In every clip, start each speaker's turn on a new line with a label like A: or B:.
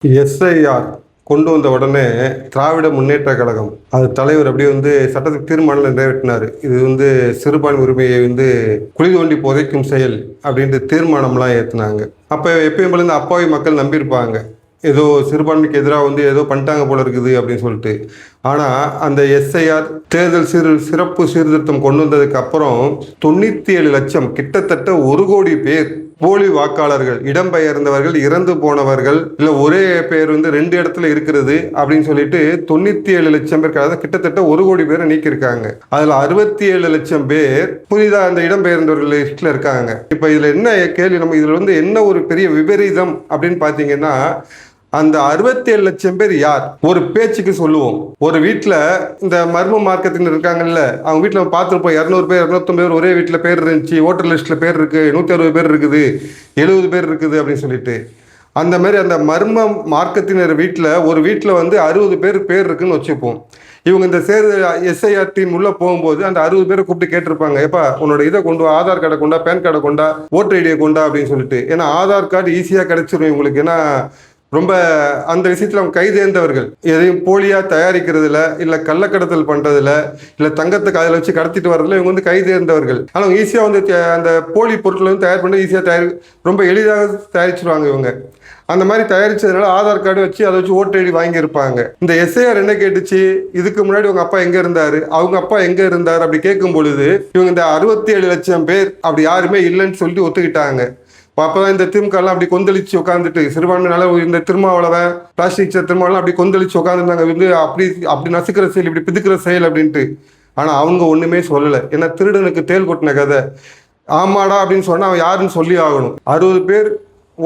A: SIR கொண்டு வந்த உடனே திராவிட முன்னேற்ற கழகம் அது தலைவர் அப்படியே சட்டத்துக்கு தீர்மானம் நிறைவேற்றினார். இது சிறுபான்மை உரிமையை குழி தோண்டி புதைக்கும் செயல் அப்படின்ட்டு தீர்மானம்லாம் ஏற்றினாங்க. அப்போ எப்பயும் போல இந்த அப்பாவி மக்கள் நம்பியிருப்பாங்க, ஏதோ சிறுபான்மைக்கு எதிராக ஏதோ பண்ணிட்டாங்க போல இருக்குது அப்படின்னு சொல்லிட்டு. ஆனால் அந்த எஸ்ஐஆர் தேர்தல் சிறப்பு சீர்திருத்தம் கொண்டு வந்ததுக்கு அப்புறம் 97 லட்சம், கிட்டத்தட்ட 1 கோடி பேர் போலி வாக்காளர்கள், இடம்பெயர்ந்தவர்கள், இறந்து போனவர்கள், இல்லை ஒரே பேர் 2 இடத்துல இருக்கிறது அப்படின்னு சொல்லிட்டு 97 லட்சம் பேர், அதாவது கிட்டத்தட்ட 1 கோடி பேரை நீக்கியிருக்காங்க. அதில் 67 லட்சம் பேர் புதிதாக அந்த இடம்பெயர்ந்தவர்கள் லிஸ்ட்ல இருக்காங்க. இப்போ இதில் என்ன கேள்வி, நம்ம இதில் என்ன ஒரு பெரிய விபரீதம் அப்படின்னு பார்த்தீங்கன்னா, அந்த 67 லட்சம் பேர் யார்? ஒரு பேச்சுக்கு சொல்லுவோம், ஒரு வீட்டில் இந்த மர்ம மார்க்கத்தினர் இருக்காங்கல்ல, அவங்க வீட்டில் பார்த்துருப்போம், 200 பேர் 250 பேர் ஒரே வீட்டில் பேர் இருந்துச்சு, ஓட்டர் லிஸ்ட்டில் பேர் இருக்குது, 160 பேர் இருக்குது, 70 பேர் இருக்குது அப்படின்னு சொல்லிட்டு. அந்த மாதிரி அந்த மர்ம மார்க்கத்தினர் வீட்டில் ஒரு வீட்டில் 60 பேர் இருக்குன்னு வச்சுப்போம். இவங்க இந்த எஸ்ஐஆர் டீம் உள்ள போகும்போது அந்த 60 பேரை கூப்பிட்டு கேட்டிருப்பாங்க, ஏப்பா உன்னோட இதை கொண்டு வா, ஆதார் கார்டை கொண்டா, பேன் கார்டை கொண்டா, ஓட்டர் ஐடியை கொண்டா அப்படின்னு சொல்லிட்டு. ஏன்னா ஆதார் கார்டு ஈஸியாக கிடைச்சிடும் இவங்களுக்கு. ஏன்னா ரொம்ப அந்த விஷயத்தில் அவங்க கைதேர்ந்தவர்கள், எதையும் போலியாக தயாரிக்கிறதுல, இல்லை கள்ளக்கடத்தல் பண்ணுறதுல, இல்லை தங்கத்துக்கு அதில் வச்சு கடத்திட்டு வர்றதுல இவங்க கைதேர்ந்தவர்கள். ஆனால் அவங்க ஈஸியாக அந்த போலி பொருட்களை தயார் பண்ணி ஈஸியாக ரொம்ப எளிதாக தயாரிச்சிருவாங்க இவங்க. அந்த மாதிரி தயாரிச்சதுனால ஆதார் கார்டு வச்சு அதை வச்சு ஓட்டர் ஐடி வாங்கியிருப்பாங்க. இந்த எஸ்ஐஆர் என்ன கேட்டுச்சு, இதுக்கு முன்னாடி உங்க அப்பா எங்க இருந்தாரு, அவங்க அப்பா எங்க இருந்தாரு அப்படி கேட்கும் பொழுது இவங்க இந்த 67 லட்சம் பேர் அப்படி யாருமே இல்லைன்னு சொல்லிட்டு ஒத்துக்கிட்டாங்க. அப்பதான் இந்த திமுகலாம் அப்படி கொந்தளிச்சு உட்காந்துட்டு, சிறுபான்மையினால இந்த திருமாவளவன், பிளாஸ்டிக் திருமாவளவன் அப்படி கொந்தளிச்சு உட்காந்துருந்தாங்க, அப்படி நசுக்கிற செயல், இப்படி பிதுக்கிற செயல் அப்படின்ட்டு. ஆனா அவங்க ஒண்ணுமே சொல்லலை. ஏன்னா திருடனுக்கு தேல் கொட்டின கதை. ஆமாடா அப்படின்னு சொன்னா அவன் யாருன்னு சொல்லி ஆகணும். 60 பேர்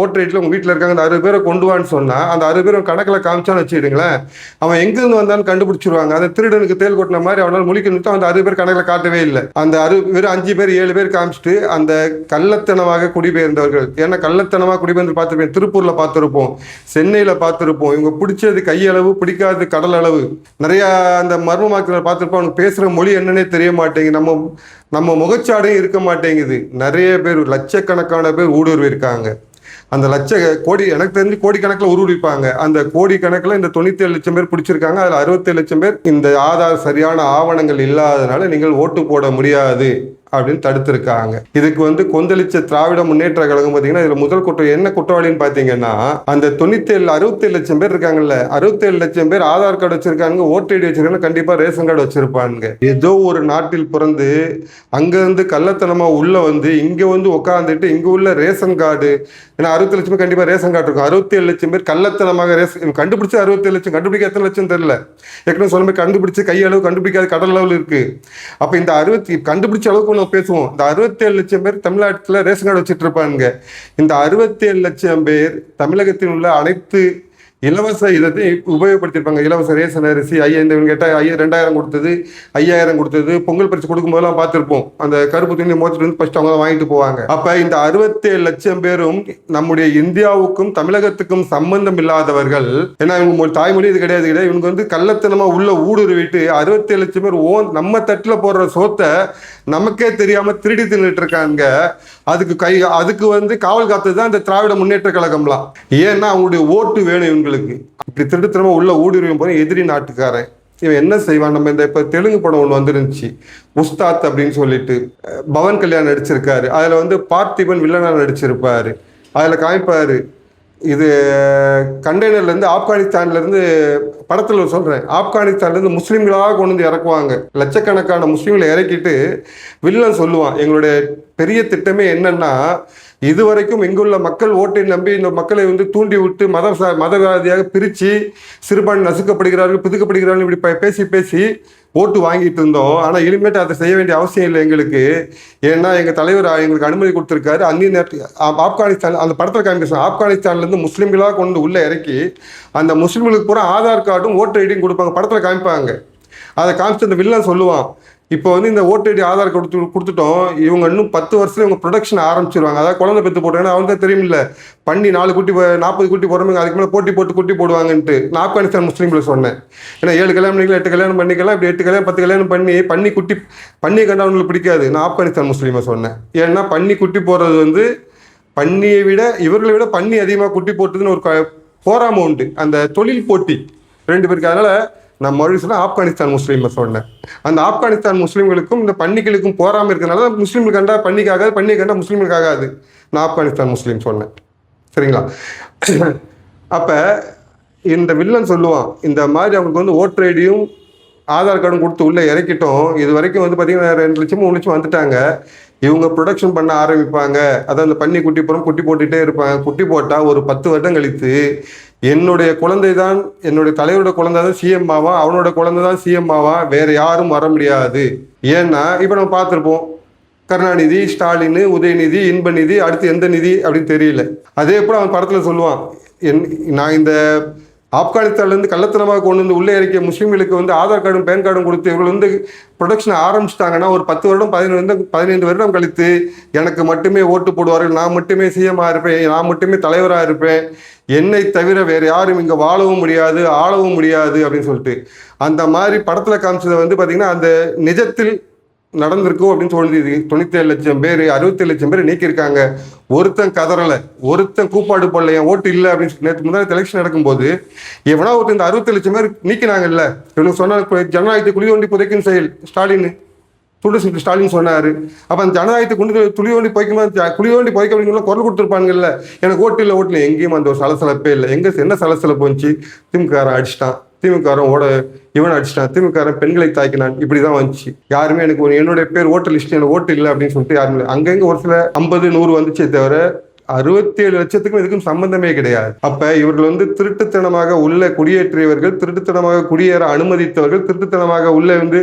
A: ஓட்டர் ஐடியில் உங்கள் வீட்டில் இருக்காங்க, அந்த 60 பேரை கொண்டு வான்னு சொன்னால் அந்த 60 பேர் கணக்கில் காமிச்சான்னு வச்சுக்கிடுங்களேன், அவன் எங்கேருந்து வந்தான்னு கண்டுபிடிச்சிருவாங்க. அந்த திருடனுக்கு தேல் கொட்டின மாதிரி அவனால் முழிக்கணும். அந்த 60 பேர் கணக்கில் காட்டவே இல்லை. அந்த 60 பேர் 5 பேர் 7 பேர் காமிச்சிட்டு அந்த கள்ளத்தனமாக குடிபெயர்ந்தவர்கள், ஏன்னா கள்ளத்தனமாக குடிபெயர்ந்து பார்த்துருப்பேன், திருப்பூரில் பார்த்துருப்போம், சென்னையில் பார்த்துருப்போம். இவங்க பிடிச்சது கையளவு, பிடிக்காது கடல் அளவு. நிறையா அந்த மர்மமாக்கினர் பார்த்துருப்போம். அவங்க பேசுகிற மொழி என்னன்னே தெரிய மாட்டேங்குது, நம்ம முகச்சாடையும் இருக்க மாட்டேங்குது. நிறைய பேர், லட்சக்கணக்கான பேர் ஊடுருவி இருக்காங்க. அந்த கோடி, எனக்கு தெரிஞ்சு கோடிக்கணக்கில் உருவிப்பாங்க. அந்த கோடிக்கணக்கில் இந்த 97 லட்சம் பேர் பிடிச்சிருக்காங்க. அதில் 67 லட்சம் பேர் இந்த ஆதார் சரியான ஆவணங்கள் இல்லாதனால நீங்கள் ஓட்டு போட முடியாது அப்படின்னு தடுத்திருக்காங்க. இதுக்கு கொந்தளிச்ச திராவிட முன்னேற்ற கழகம் பார்த்தீங்கன்னா, இதுல முதல் குற்றம் என்ன குற்றவாளின்னு பார்த்தீங்கன்னா, அந்த 67 லட்சம் பேர் இருக்காங்கல்ல, 67 லட்சம் பேர் ஆதார் கார்டு வச்சிருக்காங்க, ஓட்டர் ஐடி வச்சிருக்காங்க, கண்டிப்பா ரேஷன் கார்டு வச்சிருப்பாங்க. ஏதோ ஒரு நாட்டில் பிறந்து அங்கிருந்து கள்ளத்தனமா உள்ள இங்க உட்காந்துட்டு இங்க உள்ள ரேஷன் கார்டு, ஏன்னா 60 லட்சம் பேர் கண்டிப்பா ரேஷன் கார்டு இருக்கும். 67 லட்சம் பேர் கள்ளத்தனமாக கண்டுபிடிச்சு 67 லட்சம், கண்டுபிடிக்க எத்தனை லட்சம் தெரியல. ஏற்கனவே சொல்லுமே, கண்டுபிடிச்சு கையளவு, கண்டுபிடிக்காத கடல் அளவு இருக்கு. அப்ப இந்த கண்டுபிடிச்ச அளவுக்கு பேசுவோம். இந்த 67 லட்சம் பேர் தமிழ்நாட்டில் ரேஷன் கார்டு வச்சுட்டு இருப்பாங்க. இந்த 67 லட்சம் பேர் தமிழகத்தில் உள்ள அனைத்து இலவச இதை உபயோகப்படுத்திருப்பாங்க. இலவச ரேஷன் அரிசி 5000 கேட்டால் 2000 கொடுத்தது, 5000 கொடுத்தது, பொங்கல் பரிசு கொடுக்கும்போதெல்லாம் பார்த்துருப்போம். அந்த கருப்பு துணி மோச்சிட்டு ஃபர்ஸ்ட் அவங்க தான் வாங்கிட்டு போவாங்க. அப்ப இந்த 67 லட்சம் பேரும் நம்முடைய இந்தியாவுக்கும் தமிழகத்துக்கும் சம்பந்தம் இல்லாதவர்கள். ஏன்னா இவங்க தாய்மொழி இது கிடையாது. இவங்க கள்ளத்தனமா உள்ள ஊடுருவிட்டு 67 லட்சம் பேர் நம்ம தட்டுல போடுற சோத்தை நமக்கே தெரியாம திருடி தின்னுட்டு இருக்காங்க. அதுக்கு காவல் காத்தது தான் இந்த திராவிட முன்னேற்ற கழகம்லாம். ஏன்னா அவங்களுடைய ஓட்டு வேணும் இவங்களுக்கு. இப்படி திருடுத்தனமா உள்ள ஊடுருவியும் போது எதிரி நாட்டுக்காரன் இவன் என்ன செய்வான். நம்ம இப்ப தெலுங்கு படம் ஒண்ணு வந்துருந்துச்சு, உஸ்தாத் அப்படின்னு சொல்லிட்டு, பவன் கல்யாண் நடிச்சிருக்காரு. அதுல பார்த்திபன் வில்லனா நடிச்சிருப்பாரு. அதுல காமிப்பாரு, இது கண்டெய்னர்லேருந்து ஆப்கானிஸ்தான்லேருந்து, படத்தில் சொல்கிறேன், ஆப்கானிஸ்தான்லேருந்து முஸ்லீம்களாக கொண்டு இறக்குவாங்க. லட்சக்கணக்கான முஸ்லீம்களை இறக்கிட்டு வில்லன் சொல்லுவான், எங்களுடைய பெரிய திட்டமே என்னன்னா, இதுவரைக்கும் இங்குள்ள மக்கள் ஓட்டை நம்பி இந்த மக்களை தூண்டி விட்டு மதவாதியாக பிரித்து சிறுபான்மை நசுக்கப்படுகிறார்கள், பிதுக்கப்படுகிறார்கள், இப்படி பேசி ஓட்டு வாங்கிட்டு இருந்தோம். ஆனால் இனிமேட்டு அதை செய்ய வேண்டிய அவசியம் இல்லை எங்களுக்கு. ஏன்னா எங்கள் தலைவர் எங்களுக்கு அனுமதி கொடுத்துருக்காரு. அந்நிய நேரத்தில் ஆப்கானிஸ்தான், அந்த படத்தில் காமிக்க, ஆப்கானிஸ்தான்லேருந்து முஸ்லீம்களாக கொண்டு உள்ளே இறக்கி அந்த முஸ்லீம்களுக்கு பூரா ஆதார் கார்டும் ஓட்டர் ஐடியும் கொடுப்பாங்க. படத்தில் காமிப்பாங்க. அதை காமிச்சு அந்த வில்லன் சொல்லுவான், இப்போ இந்த ஓட்டர் ஐடி ஆதார் கொடுத்துட்டோம், இவங்க இன்னும் 10 வருஷத்துல இவங்க ப்ரொடக்ஷன் ஆரம்பிச்சிருவாங்க. அதாவது குழந்தை பெற்று போட்டாங்கன்னா அவங்க தான் தெரியும் இல்லை, பண்ணி 4 குட்டி 40 குட்டி போடுறவங்க அதுக்கு மேலே போட்டி போட்டு குட்டி போடுவாங்கன்ட்டு நான் ஆப்கானிஸ்தான் முஸ்லீம்களை சொன்னேன். ஏன்னா 7 கல்யாணம் பண்ணிக்கலாம், 8 கல்யாணம் பண்ணிக்கலாம், இப்படி 8 கல்யாணம் 10 கல்யாணம் பண்ணி கண்டவங்களுக்கு பிடிக்காது. நான் ஆப்கானிஸ்தான் முஸ்லீமை சொன்னேன். ஏன்னா பண்ணி குட்டி போடுறது பன்னியை விட, இவர்களை விட பன்னி அதிகமாக குட்டி போட்டுதுன்னு ஒரு போராம உண்டு, அந்த தொழில் போட்டி ரெண்டு பேருக்கு. அதனால நான் மறுபடியும் ஆப்கானிஸ்தான் முஸ்லீம் சொன்னேன். அந்த ஆப்கானிஸ்தான் முஸ்லீம்களுக்கும் இந்த பன்னிகளுக்கும் போராம இருக்கிறதுனால முஸ்லீம்களுக்கு கண்டா பன்னிக்கு ஆகாது, பன்னியை கண்டா முஸ்லீம்களுக்கு ஆகாது. நான் ஆப்கானிஸ்தான் முஸ்லீம் சொன்னேன். சரிங்களா? அப்ப இந்த வில்லன் சொல்லுவான், இந்த மாதிரி அவங்களுக்கு வந்து ஓட்டர் ஐடியும் ஆதார் கார்டும் கொடுத்து உள்ளே இறக்கிட்டோம். இது வரைக்கும் வந்து பார்த்தீங்கன்னா 2 லட்சம் 3 லட்சம் வந்துட்டாங்க. இவங்க ப்ரொடக்ஷன் பண்ண ஆரம்பிப்பாங்க. அதான் அந்த பன்னி குட்டி புறம் குட்டி போட்டுகிட்டே இருப்பாங்க. குட்டி போட்டால் ஒரு 10 வருடம் கழித்து என்னுடைய குழந்தை தான், என்னுடைய தலைவரோட குழந்தை தான் சிஎம் ஆவான், அவனோட குழந்தை தான் சிஎம் ஆவான், வேற யாரும் வர முடியாது. ஏன்னா இப்போ நம்ம பார்த்துருப்போம், கருணாநிதி, ஸ்டாலின், உதயநிதி, இன்பநிதி, அடுத்து எந்த நிதி அப்படின்னு தெரியல. அதே போல் அவன் படத்தில் சொல்லுவான், நான் இந்த ஆப்கானிஸ்தான்லேருந்து கள்ளத்தனமாக கொண்டு வந்து உள்ளே இறக்கிய முஸ்லீம்களுக்கு வந்து ஆதார் கார்டும் பேன் கார்டும் கொடுத்து இவர்கள் வந்து ப்ரொடக்ஷன் ஆரம்பிச்சிட்டாங்கன்னா ஒரு 10 வருடம் 15 வருடம் கழித்து எனக்கு மட்டுமே ஓட்டு போடுவார்கள், நான் மட்டுமே சிஎம்மாக இருப்பேன், நான் மட்டுமே தலைவராக இருப்பேன், என்னை தவிர வேறு யாரும் இங்கே வாழவும் முடியாது, ஆளவும் முடியாது அப்படின்னு சொல்லிட்டு அந்த மாதிரி படத்தில் காமிச்சதை வந்து பார்த்திங்கன்னா அந்த நிஜத்தில் நடந்திருக்கும் அப்படின்னு தோணுது. 97 லட்சம் பேர் 67 லட்சம் பேர் நீக்கியிருக்காங்க. ஒருத்தன் கதறலை, ஒருத்தன் கூப்பாடு போடல, என் ஓட்டு இல்லை அப்படின்னு சொல்லி. நேற்று முன்னாடி எலெக்ஷன் நடக்கும்போது எவனா ஒருத்தர் இந்த 67 லட்சம் பேர் நீக்கினாங்கல்ல, இவனுக்கு சொன்ன ஜனநாயகத்தை குழி தோண்டி புதைக்கும் செயல் ஸ்டாலின், துண்டு ஸ்டாலின் சொன்னார். அப்போ அந்த ஜனநாயகத்தை குழி தோண்டி புதைக்கணும், குழி தோண்டி புதைக்க அப்படின்னு குரல் கொடுத்துருப்பாங்கல்ல, எனக்கு ஓட்டு இல்லை ஓட்டு இல்லை. எங்கேயும் அந்த ஒரு சலசலப்பே இல்லை. எங்கே என்ன சலசலப்பு வந்துச்சு? திமுககாரன் அடிச்சிட்டான், திமுககாரன் இவன் அடிச்சிட்டான், திமுககாரன் பெண்களை தாக்கினான், இப்படி தான் வந்துச்சு. யாருமே எனக்கு என்னுடைய பேர் ஓட்டு லிஸ்ட், எனக்கு ஓட்டு இல்லை அப்படின்னு சொல்லிட்டு யாருமே. அங்கங்கே ஒரு சில 50 100 வந்துச்சே தவிர 67 லட்சத்துக்கும் இதுக்கும் சம்பந்தமே கிடையாது. அப்ப இவர்கள் வந்து திருட்டுத்தனமாக உள்ள குடியேற்றியவர்கள், திருட்டுத்தனமாக குடியேற அனுமதித்தவர்கள், திருட்டுத்தனமாக உள்ள வந்து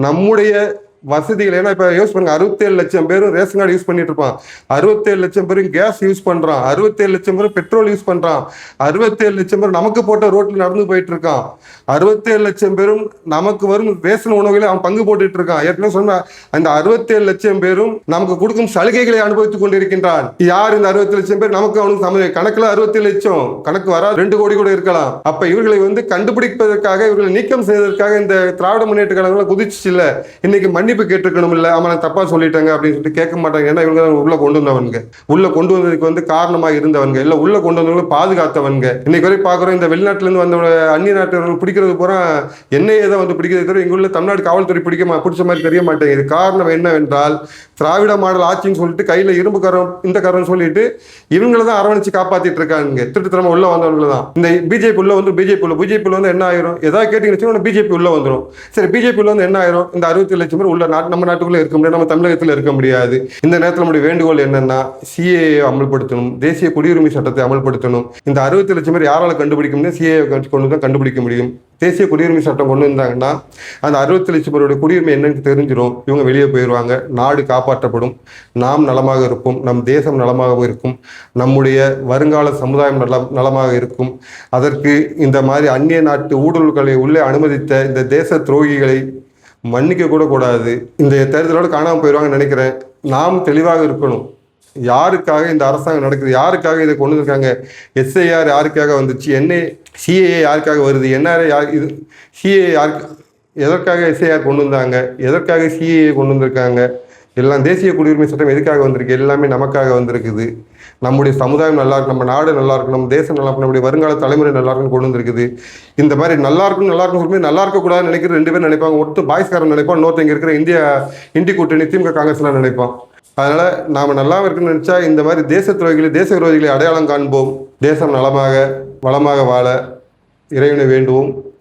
A: நம்முடைய வசதிகள். ஏன்னா இப்ப யூஸ் பண்ணுங்க, 67 லட்சம் பேரும் ரேஷன் கார்டு யூஸ் பண்ணிட்டு இருப்பான், 67 லட்சம் பேரும் கேஸ் யூஸ் பண்றான், 67 லட்சம் பேரும் பெட்ரோல் யூஸ் பண்றான், 67 லட்சம் பேரும் நமக்கு போட்ட ரோட்ல நடந்து போயிட்டு இருக்கான், 67 லட்சம் பேரும் நமக்கு வரும் ரேஷன் உணவுகளை அவன் பங்கு போட்டுட்டு இருக்கான். ஏற்கனவே சொன்ன அந்த 67 லட்சம் பேரும் நமக்கு கொடுக்கும் சலுகைகளை அனுபவித்துக் கொண்டிருக்கின்றான். யார் இந்த 67 லட்சம் பேர்? நமக்கு அவனுக்கு கணக்குல 67 லட்சம், கணக்கு வராது 2 கோடி கூட இருக்கலாம். அப்ப இவர்களை வந்து கண்டுபிடிப்பதற்காக, இவர்களை நீக்கம் செய்வதற்காக இந்த திராவிட முன்னேற்ற கழகம் குதிச்சு இல்ல, இன்னைக்கு மன்னிப்பு கேட்டுக்கணும். இல்ல ஆமா நான் தப்பா சொல்லிட்டாங்க அப்படின்னு சொல்லிட்டு கேட்க மாட்டாங்க. ஏன்னா இவங்க உள்ள கொண்டு வந்தவங்க, உள்ள கொண்டு வந்ததுக்கு வந்து காரணமாக இருந்தவங்க, இல்ல உள்ள கொண்டு வந்தவங்க பாதுகாத்தவங்க. இன்னைக்கு வரை பாக்குறோம், இந்த வெளிநாட்டுல இருந்து வந்த அந்நிய நாட்டவர்கள் பிடிக்கிறது பூரா என்ஐஏ தான் வந்து பிடிக்கிறது தவிர எங்க உள்ள தமிழ்நாடு காவல்துறை பிடிச்ச மாதிரி தெரிய மாட்டேங்குது. காரணம் என்னவென்றால் திராவிட மாடல் ஆட்சின்னு சொல்லிட்டு கையில இரும்பு கரம் இந்த கரம் சொல்லிட்டு இவங்களை தான் அரவணைச்சு காப்பாத்திட்டு இருக்காங்க. திருட்டுத்தனமா உள்ள வந்தவங்க தான். இந்த பிஜேபி உள்ள வந்து பிஜேபி வந்து என்ன ஆயிரும்? ஏதாவது கேட்டீங்கன்னு பிஜேபி உள்ள வந்துடும். சரி, பிஜேபி உள்ள வந்து என்ன ஆயிரும்? இந்த 67 லட்சம் பேர் உள்ள நம்ம நாட்டுக்குள்ள இருக்க முடியாது, நம்ம தமிழகத்தில் இருக்க முடியாது. இந்த நேரத்தில் நம்முடைய வேண்டுகோள் என்னன்னா, சிஏஏ அமல்படுத்தணும், தேசிய குடியுரிமை சட்டத்தை அமல்படுத்தணும். இந்த 67 லட்சம் பேர் யாரால கண்டுபிடிக்க முடியும்? சிஏஏ கொண்டு தான் கண்டுபிடிக்க முடியும். தேசிய குடியுரிமை சட்டம் கொண்டு வந்தாங்கன்னா அந்த 67 லட்சம் பேருடைய குடியுரிமை என்னன்னு தெரிஞ்சிடும். இவங்க வெளியே போயிடுவாங்க, நாடு காப்பாற்றப்படும், நாம் நலமாக இருப்போம், நம் தேசம் நலமாக இருக்கும், நம்முடைய வருங்கால சமுதாயம் நலமாக இருக்கும். அதற்கு இந்த மாதிரி அந்நிய நாட்டு ஊடுருவல்களை உள்ளே அனுமதித்த இந்த தேச துரோகிகளை மன்னிக்க கூட கூடாது. இந்த தேர்தலோடு காணாமல் போயிடுவாங்கன்னு நினைக்கிறேன். நாம் தெளிவாக இருக்கணும். யாருக்காக இந்த அரசாங்கம் நடக்குது? யாருக்காக இதை கொண்டு வந்திருக்காங்க? எஸ்ஐஆர் யாருக்காக வந்துச்சு? சிஏஏ யாருக்காக வருது? என்ஆர்ஐ இது சிஏஏ யாருக்கு, எதற்காக எஸ்ஐஆர் கொண்டு வந்தாங்க? எதற்காக சிஏஏ கொண்டு வந்திருக்காங்க? எல்லாம் தேசிய குடியுரிமை சட்டம் எதுக்காக வந்திருக்கு? எல்லாமே நமக்காக வந்திருக்குது. நம்முடைய சமுதாயம் நல்லா இருக்கும், நம்ம நாடு நல்லா இருக்கும், நம்ம தேசம் நல்லா இருக்கும், நம்முடைய வருங்கால தலைமுறை நல்லா இருக்குன்னு கொண்டு வந்திருக்குது. இந்த மாதிரி நல்லா இருக்கும் சொல்லி நல்லா இருக்கக்கூடாதுன்னு நினைக்கிற 2 பேர் நினைப்பாங்க. ஒருத்தர் பாய்ஸ்காரன் நினைப்பான், இன்னொருத்தங்க இருக்கிற இந்தி கூட்டணி திமுக காங்கிரஸ்லாம் நினைப்பான். அதனால நாம நல்லா இருக்குன்னு நினைச்சா இந்த மாதிரி தேச துரோகிகளை, தேச விரோதிகளை அடையாளம் காண்போம். தேசம் நலமாக வளமாக வாழ இறைவனை வேண்டுவோம்.